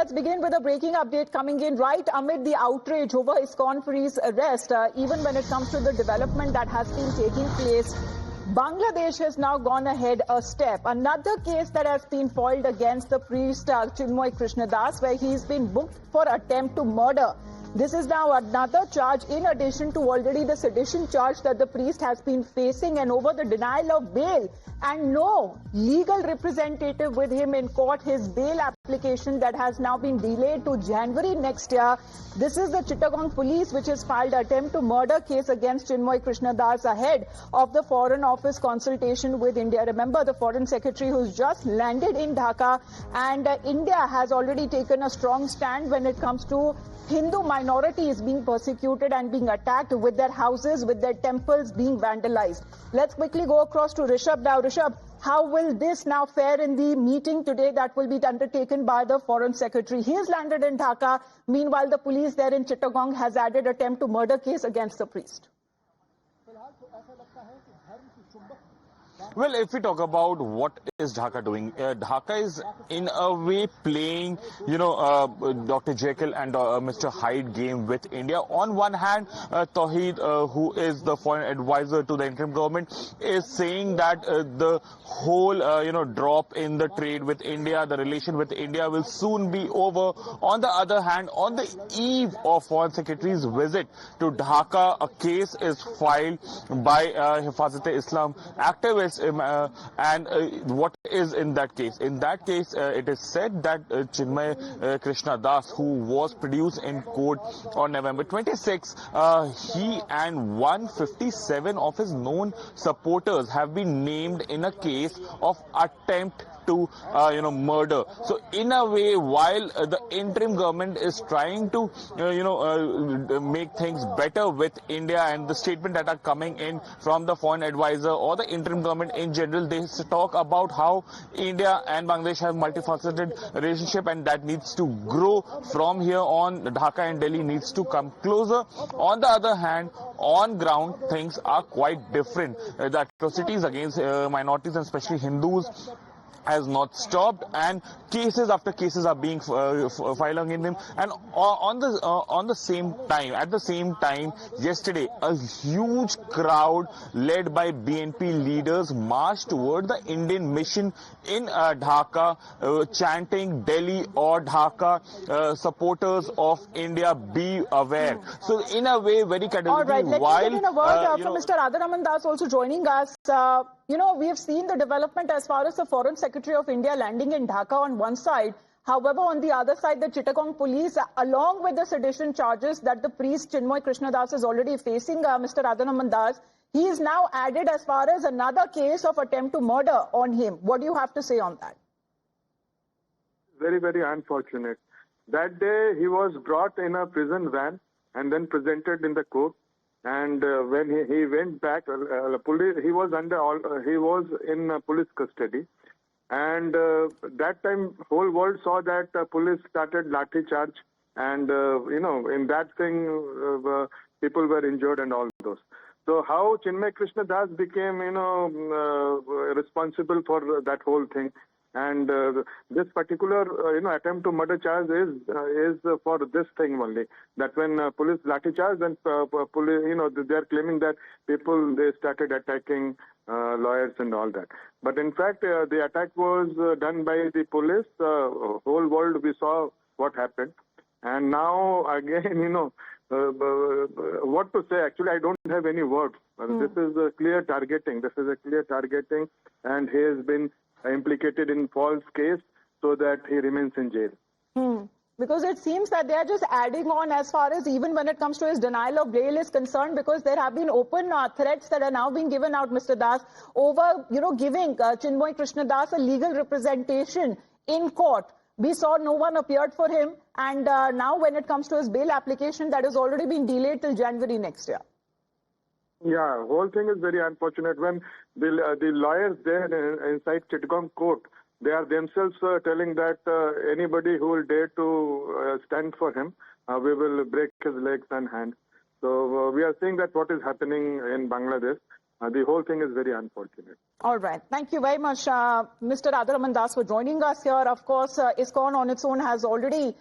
let's begin with a breaking update coming in right amid the outrage over ISKCON Free's arrest. Even when it comes to the development that has been taking place, Bangladesh has now gone ahead a step. Another case that has been filed against the priest Chinmoy Krishnadas, where he's been booked for attempt to murder. This is now another charge in addition to already the sedition charge that the priest has been facing, and over the denial of bail and no legal representative with him in court, his bail application that has now been delayed to January next year. This is the Chittagong police which has filed attempt to murder case against Chinmoy Krishnadas ahead of the Foreign Office consultation with India. Remember, the Foreign Secretary who's just landed in Dhaka, and India has already taken a strong stand when it comes to Hindu minorities being persecuted and being attacked, with their houses, with their temples being vandalized. Let's quickly go across to Rishabh now. Rishabh, how will this now fare in the meeting today that will be undertaken by the Foreign Secretary? He has landed in Dhaka. Meanwhile, the police there in Chittagong has added attempt to murder case against the priest. Well, if we talk about what is Dhaka doing, Dhaka is in a way playing, Dr. Jekyll and Mr. Hyde game with India. On one hand, Tauheed, who is the foreign advisor to the interim government, is saying that the whole, drop in the trade with India, the relation with India will soon be over. On the other hand, on the eve of Foreign Secretary's visit to Dhaka, a case is filed by Hifazat-e-Islam activists. And what is in that case? In that case, it is said that Chinmoy Krishnadas, who was produced in court on November 26, he and 157 of his known supporters have been named in a case of attempt to murder. So in a way, while the interim government is trying to make things better with India, and the statement that are coming in from the foreign advisor or the interim government in general, they talk about how India and Bangladesh have multifaceted relationship, and that needs to grow from here on. Dhaka and Delhi needs to come closer. On the other hand, on ground, things are quite different. The atrocities against minorities and especially Hindus has not stopped, and cases after cases are being filed against him. And at the same time, yesterday a huge crowd led by BNP leaders marched toward the Indian mission in Dhaka, chanting "Delhi or Dhaka, supporters of India, be aware." So in a way, very categorically, all right, let me get in a word from Mr. Radharaman Das also joining us. We have seen the development as far as the Foreign Secretary of India landing in Dhaka on one side. However, on the other side, the Chittagong police, along with the sedition charges that the priest Chinmoy Krishnadas is already facing, Mr. Radharaman Das, he is now added as far as another case of attempt to murder on him. What do you have to say on that? Very, very unfortunate. That day, he was brought in a prison van and then presented in the court. And when he went back, he was in police custody. And that time, whole world saw that police started lathi charge, and in that thing, people were injured and all those. So how Chinmoy Krishnadas became, responsible for that whole thing. And this particular, attempt to murder charge is for this thing only. That when police lathi charge, then police, they are claiming that people, they started attacking lawyers and all that. But in fact, the attack was done by the police. Whole world, we saw what happened. And now again, what to say? Actually, I don't have any words. This is a clear targeting. And he has been implicated in false case so that he remains in jail. Because it seems that they are just adding on as far as even when it comes to his denial of bail is concerned, because there have been open threats that are now being given out, Mr. Das, over, giving Chinmoy Krishnadas a legal representation in court. We saw no one appeared for him, and now when it comes to his bail application, that has already been delayed till January next year. Yeah, whole thing is very unfortunate. When the lawyers there inside Chittagong court, they are themselves telling that anybody who will dare to stand for him, we will break his legs and hands. So we are seeing that what is happening in Bangladesh, the whole thing is very unfortunate. All right. Thank you very much, Mr. Radharaman Das, for joining us here. Of course, ISKCON on its own has already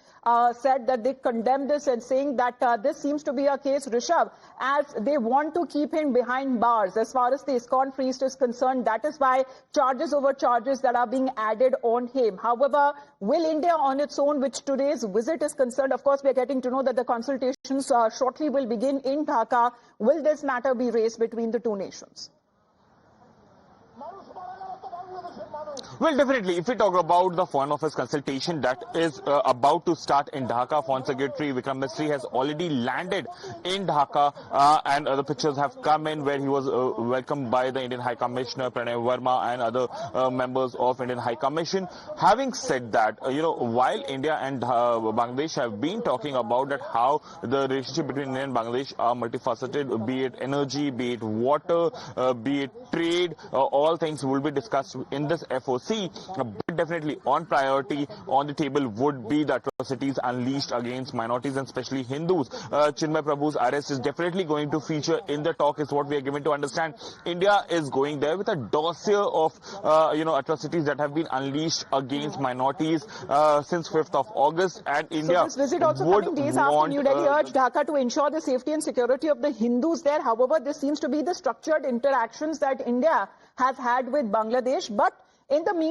said that they condemn this and saying that this seems to be a case, Rishabh, as they want to keep him behind bars. As far as the ISKCON priest is concerned, that is why charges over charges that are being added on him. However, will India on its own, which today's visit is concerned, of course, we are getting to know that the consultations shortly will begin in Dhaka. Will this matter be raised between the two nations? Well, definitely. If we talk about the Foreign Office consultation that is about to start in Dhaka, Foreign Secretary Vikram Misri has already landed in Dhaka, and the pictures have come in where he was welcomed by the Indian High Commissioner Pranay Verma and other members of Indian High Commission. Having said that, while India and Bangladesh have been talking about that how the relationship between India and Bangladesh are multifaceted, be it energy, be it water, be it trade, all things will be discussed in this FOC. But definitely on priority on the table would be the atrocities unleashed against minorities and especially Hindus. Chinmay Prabhu's arrest is definitely going to feature in the talk, is what we are given to understand. India is going there with a dossier of atrocities that have been unleashed against minorities since 5th of August, and India so this visit also coming days after New Delhi urged Dhaka to ensure the safety and security of the Hindus there. However, this seems to be the structured interactions that India has had with Bangladesh. But in the meantime,